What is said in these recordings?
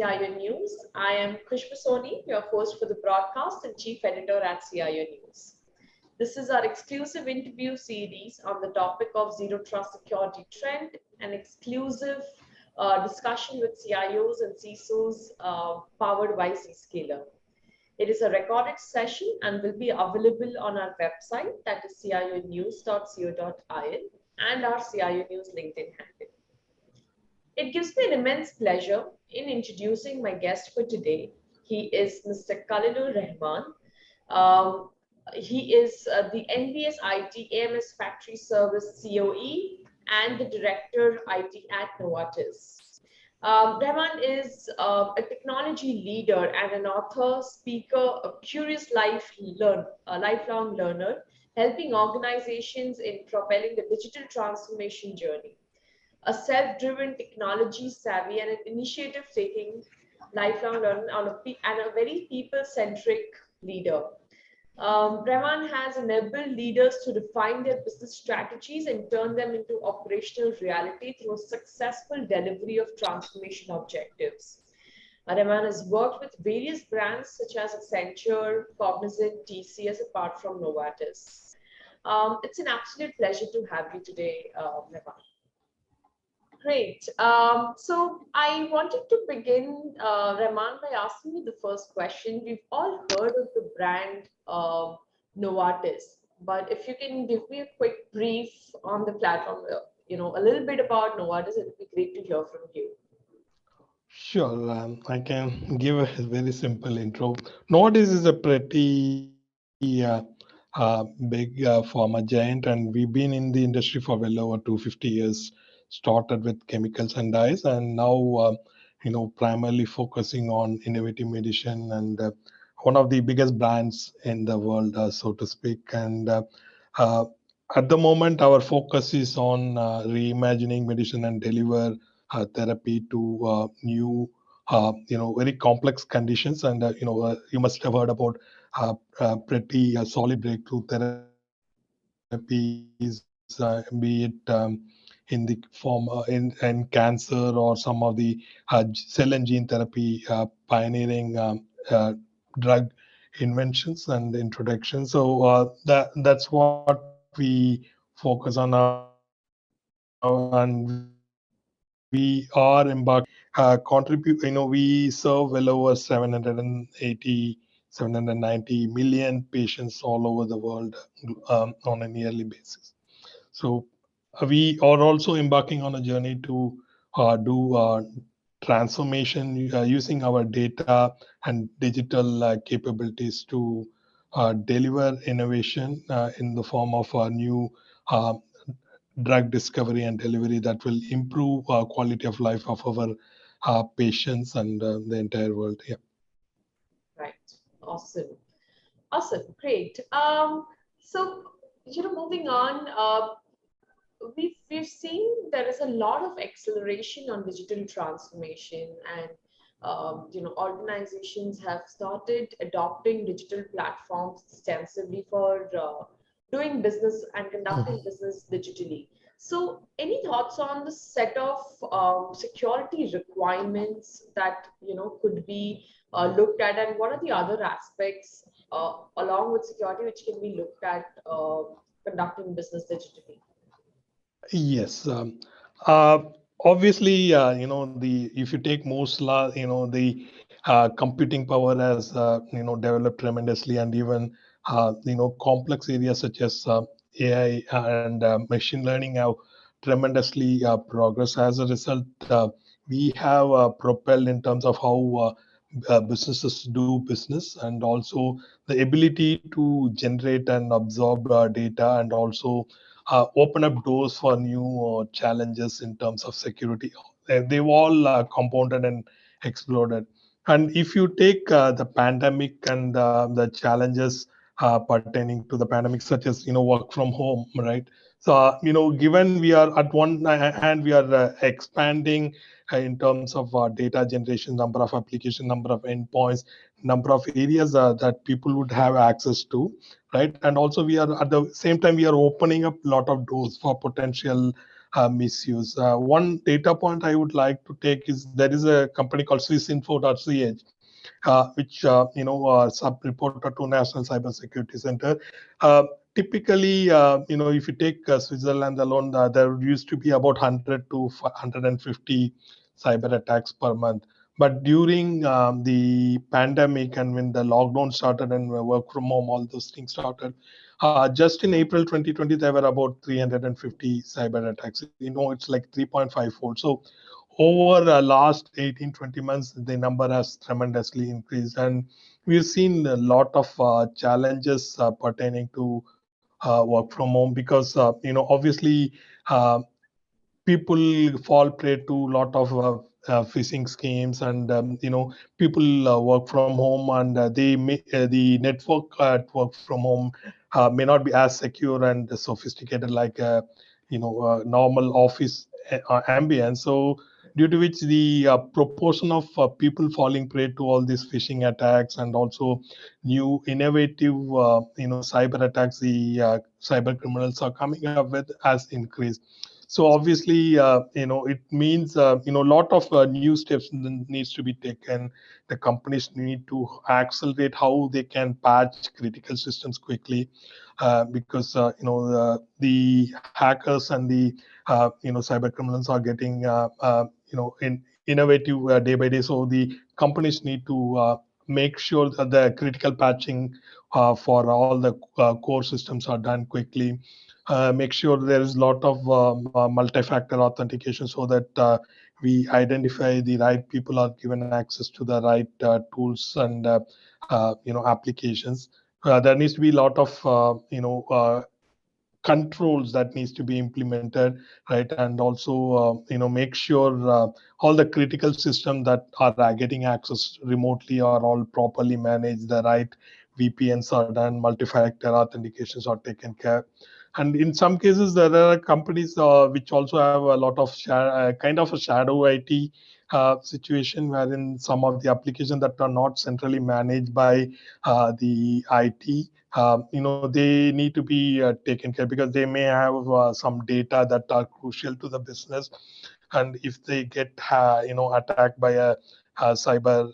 CIO News. I am Khushbu Soni, your host for the broadcast and chief editor at CIO News. This is our exclusive interview series on the topic of Zero Trust Security Trend, an exclusive discussion with CIOs and CISOs powered by Zscaler. It is a recorded session and will be available on our website, that is cionews.co.il, and our CIO News LinkedIn handle. It gives me an immense pleasure in introducing my guest for today. He is Mr. Kalilur Rahman. Um, he is the NBS IT AMS Factory Service COE and the Director IT at Novartis. Rahman is a technology leader and an author, speaker, a curious lifelong learner, helping organizations in propelling the digital transformation journey, a self-driven, technology-savvy, and an initiative-taking lifelong learner and a very people-centric leader. Rahman has enabled leaders to define their business strategies and turn them into operational reality through successful delivery of transformation objectives. Rahman has worked with various brands such as Accenture, Cognizant, TCS, apart from Novartis. It's an absolute pleasure to have you today, Rahman. Great. So I wanted to begin, Rahman, by asking you the first question. We've all heard of the brand Novartis, but if you can give me a quick brief on the platform, a little bit about Novartis, it would be great to hear from you. Sure, I can give a very simple intro. Novartis is a pretty big pharma giant, and we've been in the industry for well over 250 years. Started with chemicals and dyes, and now primarily focusing on innovative medicine and one of the biggest brands in the world, so to speak. And uh, at the moment, our focus is on reimagining medicine and deliver therapy to new, very complex conditions. And you must have heard about pretty solid breakthrough therapies, be it in the form in cancer or some of the cell and gene therapy, pioneering uh, drug inventions and introduction. So that's what we focus on now, and we are embarking. We serve well over 790 million patients all over the world on a yearly basis. So we are also embarking on a journey to do transformation using our data and digital capabilities to deliver innovation in the form of new uh, drug discovery and delivery that will improve quality of life of our patients and the entire world. Yeah. Right. Awesome. Awesome. Great. So, moving on, we've seen there is a lot of acceleration on digital transformation, and organizations have started adopting digital platforms extensively for doing business and conducting Mhm. business digitally. So any thoughts on the set of security requirements that could be looked at, and what are the other aspects along with security which can be looked at conducting business digitally? Yes. Uh, Obviously, the if you take the computing power has developed tremendously, and even complex areas such as AI and machine learning have tremendously progressed. As a result, we have propelled in terms of how businesses do business, and also the ability to generate and absorb data, and also open up doors for new challenges in terms of security. They've all compounded and exploded. And if you take the pandemic and the challenges pertaining to the pandemic, such as work from home, right? So given we are at one hand, we are expanding in terms of data generation, number of application, number of endpoints, number of areas that people would have access to, right? And also we are at the same time we are opening up a lot of doors for potential misuse. One data point I would like to take is there is a company called swisinfo.ch, which sub-reporter to National Cybersecurity Center. Uh, Typically, if you take Switzerland alone, there used to be about 100 to 150 cyber attacks per month. But during the pandemic and when the lockdown started and work from home, all those things started, just in April 2020, there were about 350 cyber attacks. It's like 3.5 fold. So over the last 18, 20 months, the number has tremendously increased. And we've seen a lot of challenges pertaining to work from home because, obviously, uh, people fall prey to a lot of phishing schemes, and people work from home, and the network at work from home may not be as secure and sophisticated like normal office ambience. So due to which the proportion of people falling prey to all these phishing attacks and also new innovative cyber attacks the cyber criminals are coming up with has increased. So obviously, it means a lot of new steps needs to be taken. The companies need to accelerate how they can patch critical systems quickly, because the hackers and the cyber criminals are getting innovative day by day. So the companies need to make sure that the critical patching for all the core systems are done quickly. Make sure there is a lot of multi-factor authentication so that we identify the right people are given access to the right tools and applications. There needs to be a lot of controls that needs to be implemented, right? And also make sure all the critical systems that are getting access remotely are all properly managed, the right VPNs are done, multi-factor authentications are taken care. And in some cases there are companies which also have a lot of kind of a shadow IT situation, wherein some of the applications that are not centrally managed by the IT, they need to be taken care, because they may have some data that are crucial to the business, and if they get attacked by a cyber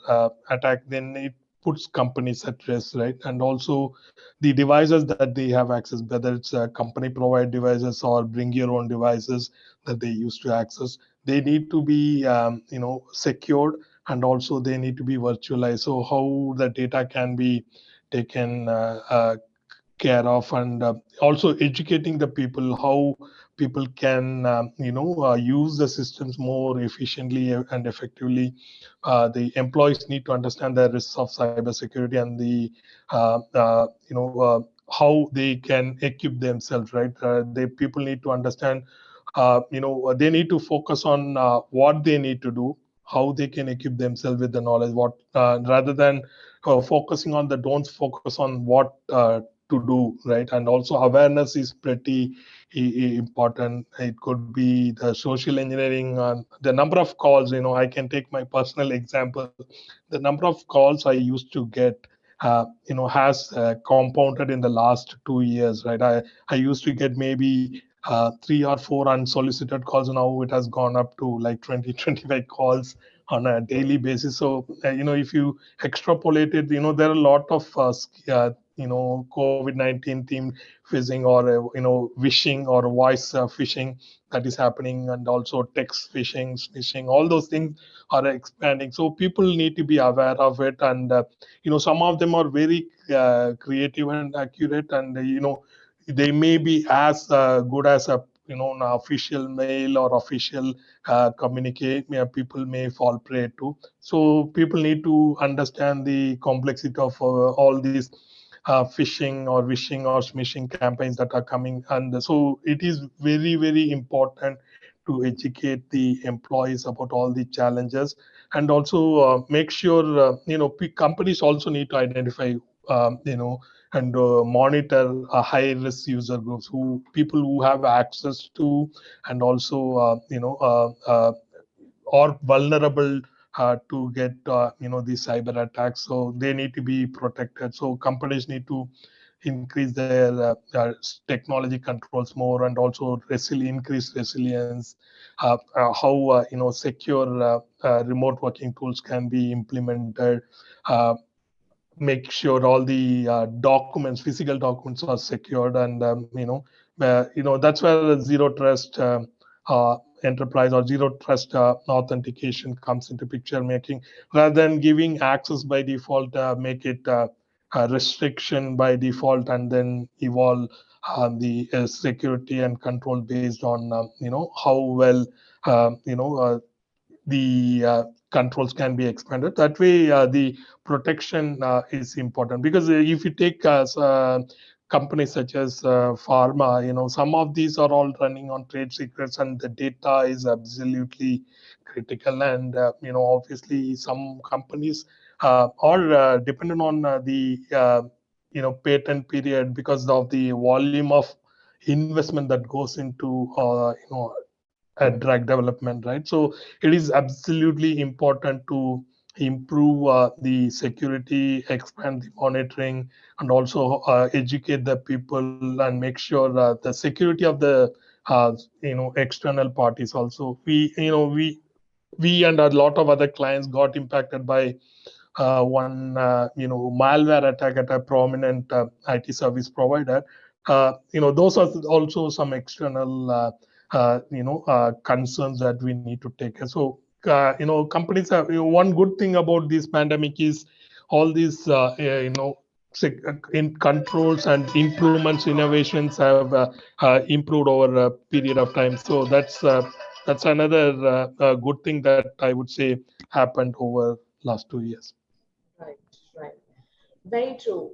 attack, then it puts companies at risk, right? And also the devices that they have access, whether it's company provide devices or bring your own devices that they use to access, they need to be secured, and also they need to be virtualized. So how the data can be taken care of, and also educating the people how people can use the systems more efficiently and effectively. The employees need to understand the risks of cybersecurity and the how they can equip themselves, right? The people need to understand they need to focus on what they need to do, how they can equip themselves with the knowledge, what rather than focusing on the don'ts, focus on what to do, right? And also awareness is pretty important. It could be the social engineering, the number of calls. I can take my personal example. The number of calls I used to get has compounded in the last 2 years, right? I used to get maybe 3 or 4 unsolicited calls. Now it has gone up to like 20, 25 calls on a daily basis. So if you extrapolate it, there are a lot of COVID-19 themed phishing, or wishing or voice phishing that is happening, and also text phishing, smishing. All those things are expanding. So people need to be aware of it, and some of them are very creative and accurate, and they may be as good as a an official mail or official communicate people may fall prey to. So people need to understand the complexity of all these phishing or wishing or smishing campaigns that are coming, and so it is very, very important to educate the employees about all the challenges, and also make sure companies also need to identify and monitor high risk user groups, who people who have access to, and also are vulnerable to get these cyber attacks. So they need to be protected. So companies need to increase their technology controls more, and also increase resilience. How secure remote working tools can be implemented. Uh, Make sure all the documents, physical documents, are secured, and that's where zero trust uh, enterprise or zero trust authentication comes into picture, making rather than giving access by default, make it a restriction by default, and then evolve the security and control based on how well the controls can be expanded. That way, the protection is important, because if you take companies such as pharma, some of these are all running on trade secrets, and the data is absolutely critical. And obviously, some companies are dependent on the patent period, because of the volume of investment that goes into drug development, right? So it is absolutely important to improve the security, expand the monitoring, and also educate the people, and make sure the security of the external parties also. We and a lot of other clients got impacted by one malware attack at a prominent IT service provider. Those are also some external concerns that we need to take. So companies have, one good thing about this pandemic is all these in controls and improvements, innovations have improved over a period of time. So that's another good thing that I would say happened over last 2 years. Right, right. Very true.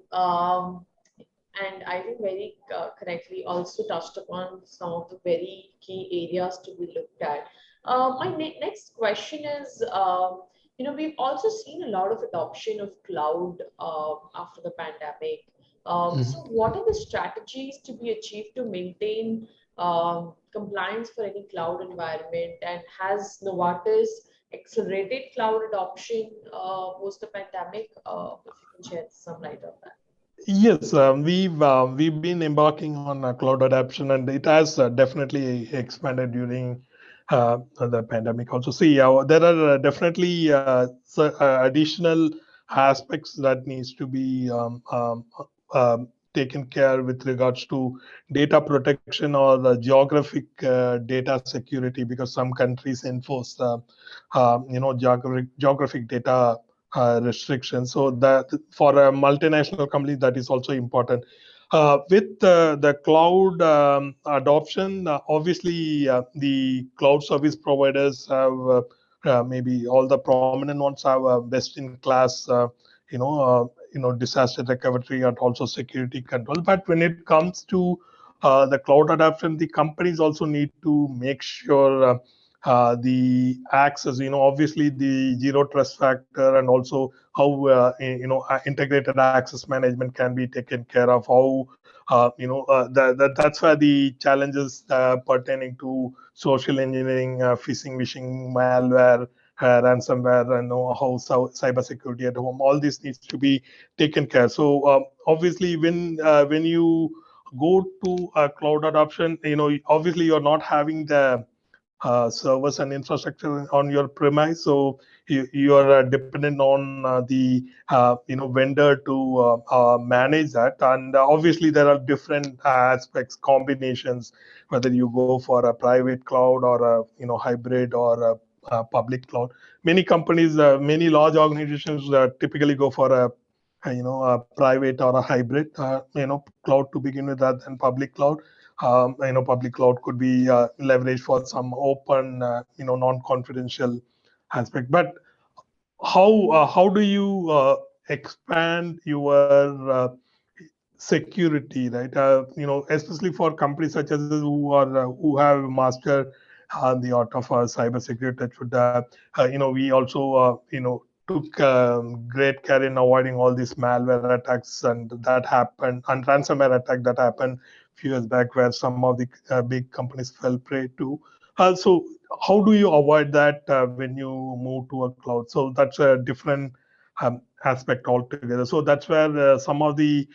And I think very correctly also touched upon some of the very key areas to be looked at. My next question is, we've also seen a lot of adoption of cloud after the pandemic. So what are the strategies to be achieved to maintain compliance for any cloud environment? And has Novartis accelerated cloud adoption post the pandemic? If you can shed some light on that. Yes, we've been embarking on cloud adoption, and it has definitely expanded during the pandemic. Also, see, there are definitely additional aspects that needs to be taken care with regards to data protection or the geographic data security, because some countries enforce geographic data restrictions. So that for a multinational company, that is also important. With the cloud adoption, obviously the cloud service providers have maybe all the prominent ones have best-in-class, disaster recovery and also security control. But when it comes to the cloud adoption, the companies also need to make sure the access, obviously the zero trust factor, and also how integrated access management can be taken care of. How that's where the challenges pertaining to social engineering, phishing, wishing, malware, ransomware, and how cybersecurity at home. All this needs to be taken care. So obviously, when you go to a cloud adoption, obviously you're not having the servers and infrastructure on your premise, so you are dependent on the vendor to manage that. And obviously there are different aspects, combinations, whether you go for a private cloud or a hybrid or a public cloud. Many companies, many large organizations typically go for a private or a hybrid cloud to begin with, rather than public cloud. Public cloud could be leveraged for some open, non-confidential aspect. But how do you expand your security, right? Especially for companies such as who have mastered the art of cybersecurity. That should, we also, took great care in avoiding all these malware attacks, and that happened, and ransomware attack that happened few years back, where some of the big companies fell prey to. So how do you avoid that when you move to a cloud? So that's a different aspect altogether. So that's where some of the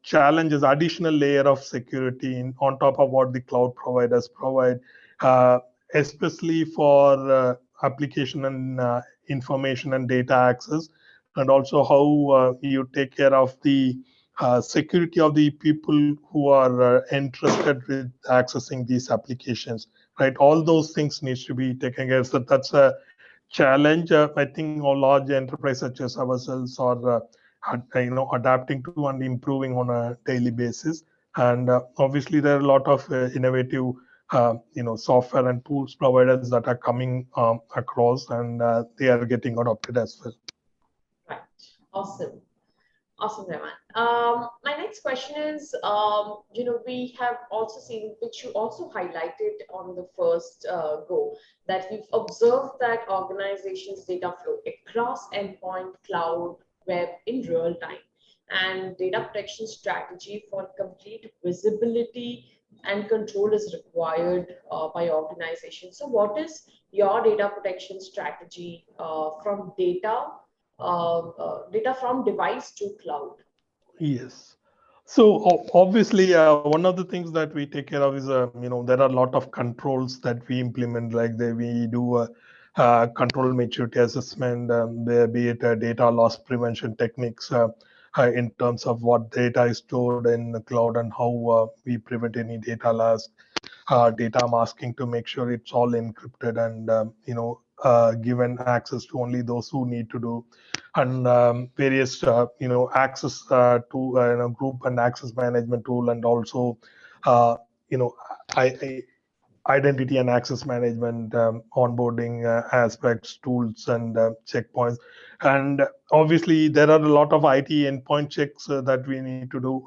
challenges, additional layer of security on top of what the cloud providers provide, uh, especially for application and information and data access, and also how you take care of the security of the people who are interested with accessing these applications, right? All those things needs to be taken care of. So that's a challenge. I think all large enterprises such as ourselves are adapting to and improving on a daily basis. And obviously, there are a lot of innovative software and tools providers that are coming across, and they are getting adopted as well. Right. Awesome. Awesome, Rahman. My next question is, we have also seen, which you also highlighted on the first go, that we've observed that organizations' data flow across endpoint, cloud, web in real time, and data protection strategy for complete visibility and control is required by organizations. So, what is your data protection strategy from data from device to cloud? Yes. So obviously, one of the things that we take care of is, there are a lot of controls that we implement, like we do a control maturity assessment, be it data loss prevention techniques in terms of what data is stored in the cloud and how we prevent any data loss, data masking to make sure it's all encrypted and given access to only those who need to do, and various access to group and access management tool, and also uh, you know I identity and access management, onboarding aspects, tools, and checkpoints. And obviously, there are a lot of IT endpoint checks that we need to do.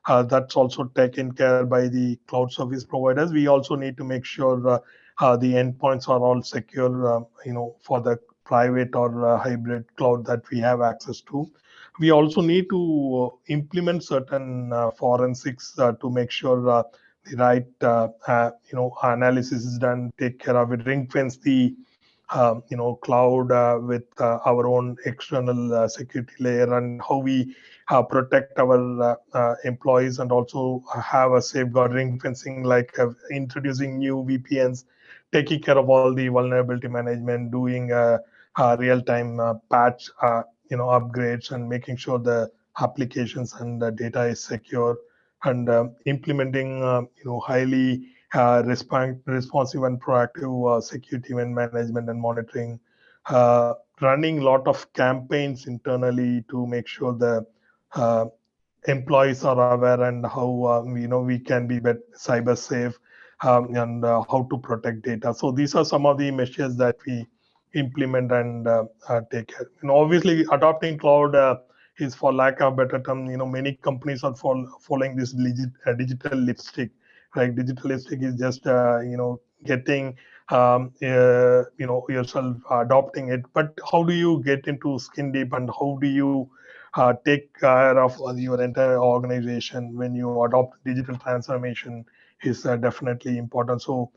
That's also taken care by the cloud service providers. We also need to make sure the endpoints are all secure, for the private or hybrid cloud that we have access to. We also need to implement certain forensics to make sure the right analysis is done, take care of it, ring fence the cloud with our own external security layer, and how we protect our employees, and also have a safeguard ring fencing, like introducing new VPNs, taking care of all the vulnerability management, doing real-time patch upgrades, and making sure the applications and the data is secure, and implementing highly responsive and proactive security event management and monitoring, running a lot of campaigns internally to make sure the uh, employees are aware, and how we can be cyber safe, and how to protect data. So these are some of the measures that we implement and take care. Obviously, adopting cloud is, for lack of better term, many companies are following this digital lipstick. Right, digital lipstick is just getting yourself adopting it. But how do you get into skin deep, and how do you take care of your entire organization when you adopt digital transformation is definitely important. So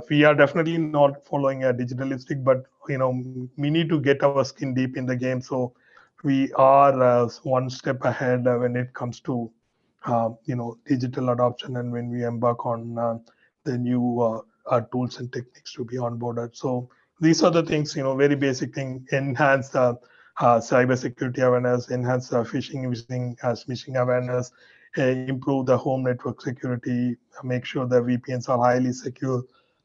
we are definitely not following a digitalistic, but we need to get our skin deep in the game. So we are one step ahead when it comes to digital adoption, and when we embark on the new tools and techniques to be onboarded. So these are the things, very basic thing: enhance the cybersecurity awareness, enhance phishing awareness, improve the home network security, make sure the VPNs are highly secure,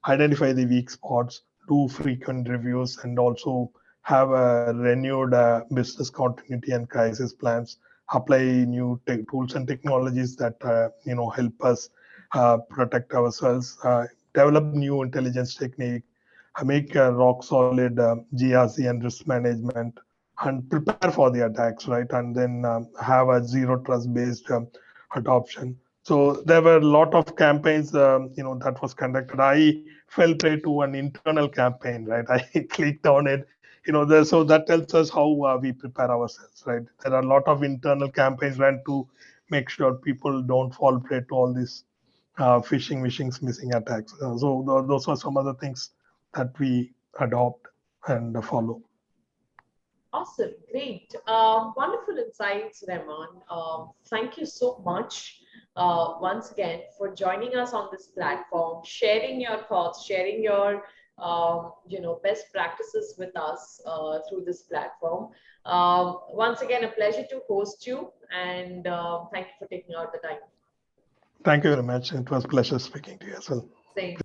identify the weak spots, do frequent reviews, and also have a renewed business continuity and crisis plans, apply new tools and technologies that help us protect ourselves, develop new intelligence technique, make a rock solid GRC and risk management, and prepare for the attacks, right? And then have a zero trust based adoption. So there were a lot of campaigns, that was conducted. I fell prey to an internal campaign, right? I clicked on it, so that tells us how we prepare ourselves, right? There are a lot of internal campaigns run to make sure people don't fall prey to all these phishing, wishings, missing attacks. So those are some of the things that we adopt and follow. Awesome, great. Wonderful insights, Rahman. Thank you so much once again for joining us on this platform, sharing your thoughts, sharing your best practices with us through this platform. Once again, a pleasure to host you, and thank you for taking out the time. Thank you very much. It was a pleasure speaking to you as well. Same.